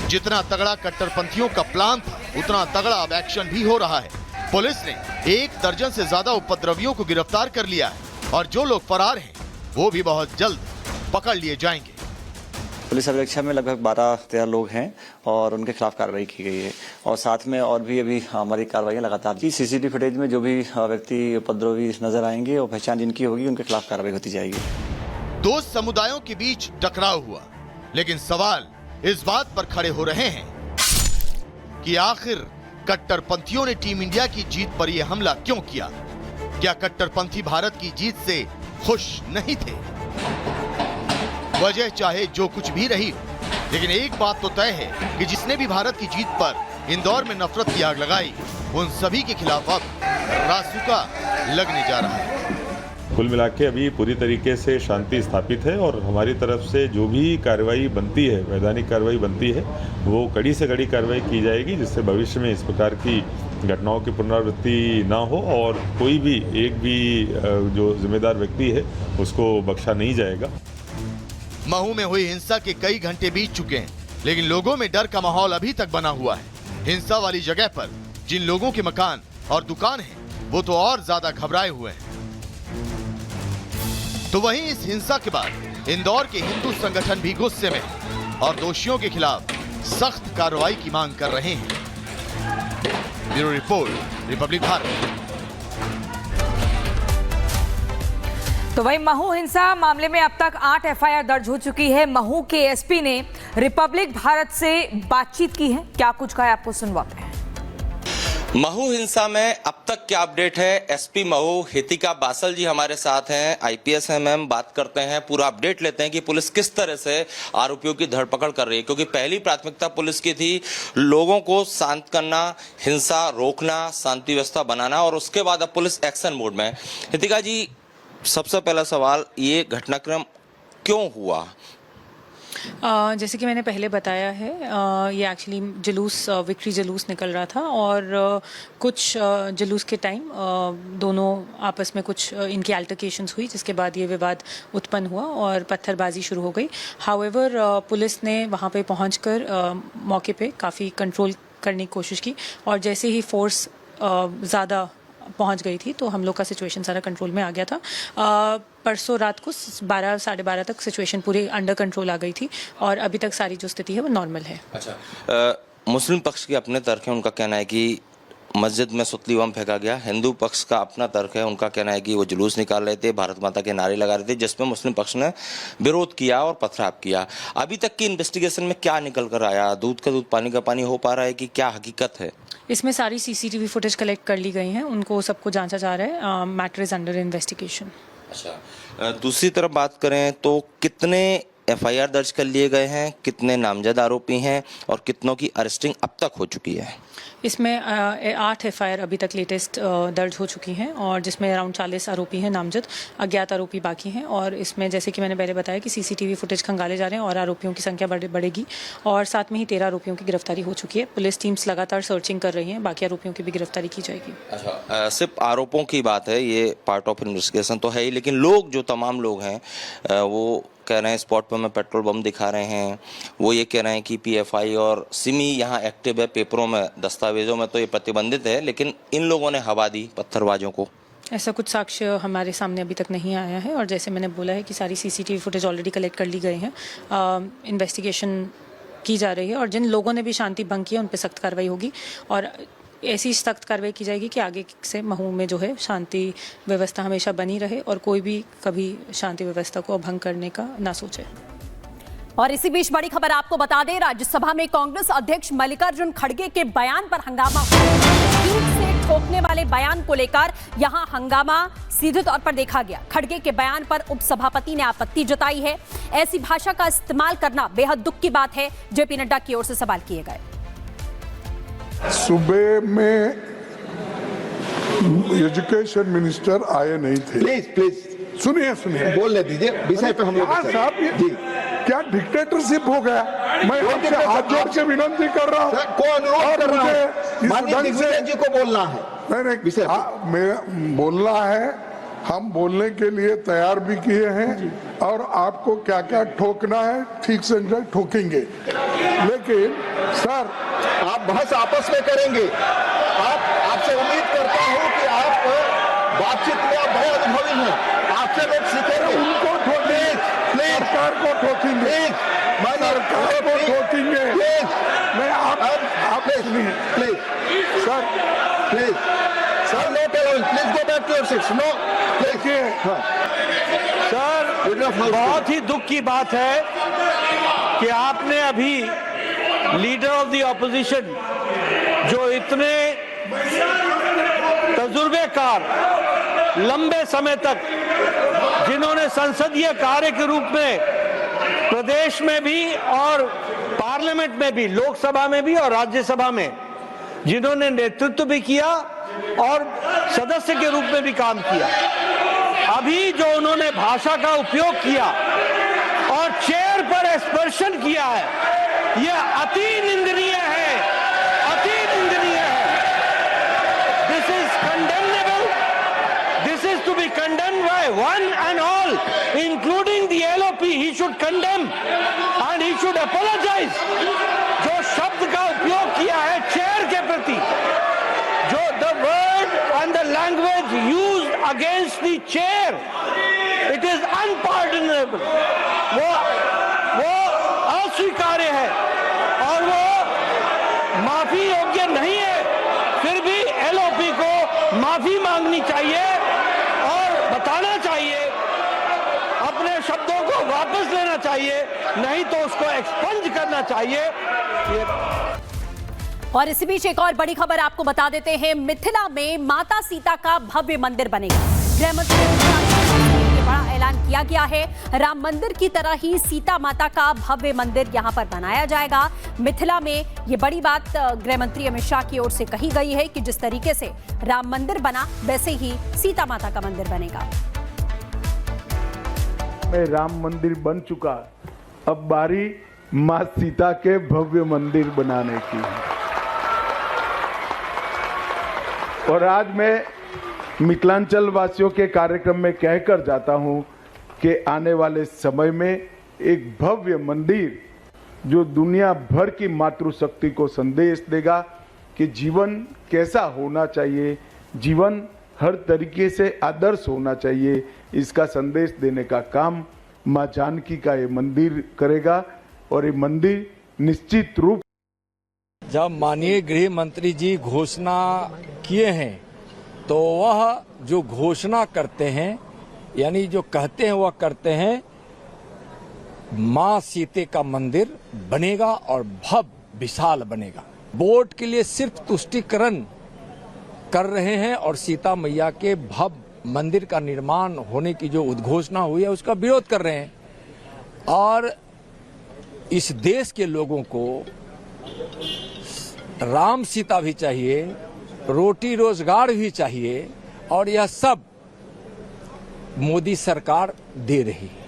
जितना तगड़ा कट्टरपंथियों का प्लान था, उतना तगड़ा अब एक्शन भी हो रहा है। पुलिस ने 1 दर्जन से ज्यादा उपद्रवियों को गिरफ्तार कर लिया है और जो लोग फरार हैं वो भी बहुत जल्द पकड़ लिए जाएंगे। पुलिस अभिरक्षा में लगभग 12-13 लोग हैं और उनके खिलाफ कार्रवाई की गई है और साथ में और भी अभी हमारी कार्रवाइयां लगातार जी। सीसीटीवी फुटेज में जो भी व्यक्ति उपद्रवी नजर आएंगे और पहचान जिनकी होगी उनके खिलाफ कार्रवाई होती जाएगी। 2 समुदायों के बीच टकराव हुआ, लेकिन सवाल इस बात पर खड़े हो रहे हैं कि आखिर कट्टरपंथियों ने टीम इंडिया की जीत पर यह हमला क्यों किया? क्या कट्टरपंथी भारत की जीत से खुश नहीं थे? वजह चाहे जो कुछ भी रही हो, लेकिन एक बात तो तय है कि जिसने भी भारत की जीत पर इंदौर में नफरत की आग लगाई, उन सभी के खिलाफ अब रासुका लगने जा रहा है। कुल मिला के अभी पूरी तरीके से शांति स्थापित है और हमारी तरफ से जो भी कार्रवाई बनती है, वैधानिक कार्रवाई बनती है, वो कड़ी से कड़ी कार्रवाई की जाएगी, जिससे भविष्य में इस प्रकार की घटनाओं की पुनरावृत्ति ना हो और कोई भी एक भी जो जिम्मेदार व्यक्ति है उसको बख्शा नहीं जाएगा। महू में हुई हिंसा के कई घंटे बीत चुके हैं, लेकिन लोगों में डर का माहौल अभी तक बना हुआ है। हिंसा वाली जगह पर जिन लोगों के मकान और दुकान हैं, वो तो और ज्यादा घबराए हुए हैं। तो वहीं इस हिंसा के बाद इंदौर के हिंदू संगठन भी गुस्से में हैं और दोषियों के खिलाफ सख्त कार्रवाई की मांग कर रहे हैं। Bureau report, Republic Bharat. तो वही महू हिंसा मामले में अब तक 8 एफआईआर दर्ज हो चुकी है। महू के एसपी ने रिपब्लिक भारत से बातचीत की है, क्या कुछ कहा है आपको सुनवाते हैं। महू हिंसा में अब तक क्या अपडेट है? एसपी महू हितिका बासल जी हमारे साथ हैं, आईपीएस हैं मैम। बात करते हैं, पूरा अपडेट लेते हैं कि पुलिस किस तरह से आरोपियों की धरपकड़ कर रही है, क्योंकि पहली प्राथमिकता पुलिस की थी लोगों को शांत करना, हिंसा रोकना, शांति व्यवस्था बनाना, और उसके बाद अब पुलिस एक्शन मोड में। हितिका जी, सबसे पहला सवाल, ये घटनाक्रम क्यों हुआ? जैसे कि मैंने पहले बताया है, ये एक्चुअली जुलूस, विक्ट्री जुलूस निकल रहा था और कुछ जुलूस के टाइम दोनों आपस में कुछ इनकी अल्टरकेशंस हुई, जिसके बाद ये विवाद उत्पन्न हुआ और पत्थरबाजी शुरू हो गई। हाउएवर पुलिस ने वहाँ पे पहुँचकर मौके पे काफ़ी कंट्रोल करने की कोशिश की और जैसे ही फोर्स ज़्यादा पहुंच गई थी तो हम लोग का सिचुएशन सारा कंट्रोल में आ गया था। परसों रात को 12 साढ़े 12 तक सिचुएशन पूरी अंडर कंट्रोल आ गई थी और अभी तक सारी जो स्थिति है वो नॉर्मल है। अच्छा, मुस्लिम पक्ष के अपने तर्क है, उनका कहना है कि मस्जिद में सुतली बम फेंका गया। हिंदू पक्ष का अपना तर्क है, उनका कहना है कि वो जुलूस निकाल रहे थे, भारत माता के नारे लगा रहे थे, जिसमें मुस्लिम पक्ष ने विरोध किया और पथराव किया। अभी तक की इन्वेस्टिगेशन में क्या निकल कर आया? दूध का दूध पानी का पानी हो पा रहा है कि क्या हकीकत है? इसमें सारी सीसीटीवी फुटेज कलेक्ट कर ली गई हैं, उनको सबको जांचा जा रहा है। Matter is under investigation. अच्छा, दूसरी तरफ बात करें तो कितने एफआईआर दर्ज कर लिए गए हैं, कितने नामजद आरोपी हैं और कितनों की अरेस्टिंग अब तक हो चुकी है? इसमें 8 एफआईआर अभी तक लेटेस्ट दर्ज हो चुकी हैं और जिसमें अराउंड 40 आरोपी हैं नामजद, अज्ञात आरोपी बाकी हैं। और इसमें जैसे कि मैंने पहले बताया कि सीसीटीवी फुटेज खंगाले जा रहे हैं और आरोपियों की संख्या बढ़ेगी और साथ में ही 13 आरोपियों की गिरफ्तारी हो चुकी है। पुलिस टीम्स लगातार सर्चिंग कर रही हैं, बाकी आरोपियों की भी गिरफ्तारी की जाएगी। अच्छा, सिर्फ आरोपों की बात है, ये पार्ट ऑफ इन्वेस्टिगेशन तो है ही, लेकिन लोग जो तमाम लोग हैं वो कह रहे हैं स्पॉट पर में पेट्रोल बम दिखा रहे हैं, वो ये कह रहे हैं कि पीएफआई और सिमी यहाँ एक्टिव है, पेपरों में दस्तावेजों में तो ये प्रतिबंधित है, लेकिन इन लोगों ने हवा दी पत्थरबाजों को। ऐसा कुछ साक्ष्य हमारे सामने अभी तक नहीं आया है और जैसे मैंने बोला है कि सारी सीसीटीवी फुटेज ऑलरेडी कलेक्ट कर ली गई हैं, इन्वेस्टिगेशन की जा रही है और जिन लोगों ने भी शांति भंग किया उन पर सख्त कार्रवाई होगी और ऐसी सख्त कार्रवाई की जाएगी कि आगे से महू में जो है शांति व्यवस्था हमेशा बनी रहे और कोई भी कभी शांति व्यवस्था को भंग करने का ना सोचे। और इसी बीच बड़ी खबर आपको बता दें, राज्यसभा में कांग्रेस अध्यक्ष मल्लिकार्जुन खड़गे के बयान पर हंगामा, पीठ से ठोकने वाले बयान को लेकर यहां हंगामा सीधे तौर पर देखा गया। खड़गे के बयान पर उपसभापति ने आपत्ति जताई है। ऐसी भाषा का इस्तेमाल करना बेहद दुख की बात है। जेपी नड्डा की ओर से सवाल किए गए। सुबह में एजुकेशन मिनिस्टर आए नहीं थे। प्लीज सुनिए बोलने दीजिए, विषय पे हम लोग साहब जी क्या डिक्टेटरशिप हो गया? मैं आपसे हाथ जोड़ के विनती कर रहा हूँ, को अनुरोध कर रहा हूँ, माननीय दिग्विजय जी को बोलना है। नहीं, मैं बोलना है, हम बोलने के लिए तैयार भी किए हैं और आपको क्या क्या ठोकना है ठीक से ठोकेंगे। लेकिन सर आप बहस आपस में करेंगे। आपसे उम्मीद करता हूं कि आप बातचीत में आप बड़े अनुभवी हैं, आपसे लोग सीखेंगे। उनको ठोकेंगे, सरकार को ठोकेंगे, सरकार को ठोकेंगे। मैं आप सुनिए please sir, please sir, no tolerance, please go back to your seats. No देखिए सर, बहुत ही दुख की बात है कि आपने अभी लीडर ऑफ द ऑपोजिशन, जो इतने तजुर्बेकार, लंबे समय तक जिन्होंने संसदीय कार्य के रूप में प्रदेश में भी और पार्लियामेंट में भी, लोकसभा में भी और राज्यसभा में जिन्होंने नेतृत्व भी किया और सदस्य के रूप में भी काम किया, अभी जो उन्होंने भाषा का उपयोग किया और चेयर पर एक्सपर्शन किया है, यह अति निंदनीय है, अति निंदनीय है। This is condemnable, this is to be condemned by one and all, including the LOP. He should condemn and he should apologise. जो शब्द का उपयोग किया है चेयर के प्रति, जो the word and the language used against the chair, it is unpardonable. वो अस्वीकार्य है और वो माफी योग्य नहीं है। फिर भी एलओपी को माफी मांगनी चाहिए और बताना चाहिए, अपने शब्दों को वापस लेना चाहिए, नहीं तो उसको एक्सपंज करना चाहिए। और इसी बीच एक और बड़ी खबर आपको बता देते हैं। मिथिला में माता सीता का भव्य मंदिर बनेगा। गृह मंत्री ने बड़ा ऐलान किया गया है। राम मंदिर की तरह ही सीता माता का भव्य मंदिर यहां पर बनाया जाएगा मिथिला में। ये बड़ी बात गृह मंत्री अमित शाह की ओर से कही गई है कि जिस तरीके से राम मंदिर बना, वैसे ही सीता माता का मंदिर बनेगा। राम मंदिर बन चुका, अब बारी मां सीता के भव्य मंदिर बनाने की है। और आज मैं मिथिलांचल वासियों के कार्यक्रम में कहकर जाता हूं कि आने वाले समय में एक भव्य मंदिर जो दुनिया भर की मातृशक्ति को संदेश देगा कि जीवन कैसा होना चाहिए, जीवन हर तरीके से आदर्श होना चाहिए, इसका संदेश देने का काम मां जानकी का ये मंदिर करेगा। और ये मंदिर निश्चित रूप, जब माननीय गृह मंत्री जी घोषणा किए हैं तो वह जो घोषणा करते हैं, यानी जो कहते हैं वह करते हैं, मां सीते का मंदिर बनेगा और भव्य विशाल बनेगा। बोर्ड के लिए सिर्फ तुष्टिकरण कर रहे हैं और सीता मैया के भव्य मंदिर का निर्माण होने की जो उद्घोषणा हुई है उसका विरोध कर रहे हैं। और इस देश के लोगों को राम सीता भी चाहिए, रोटी रोजगार भी चाहिए, और यह सब मोदी सरकार दे रही है।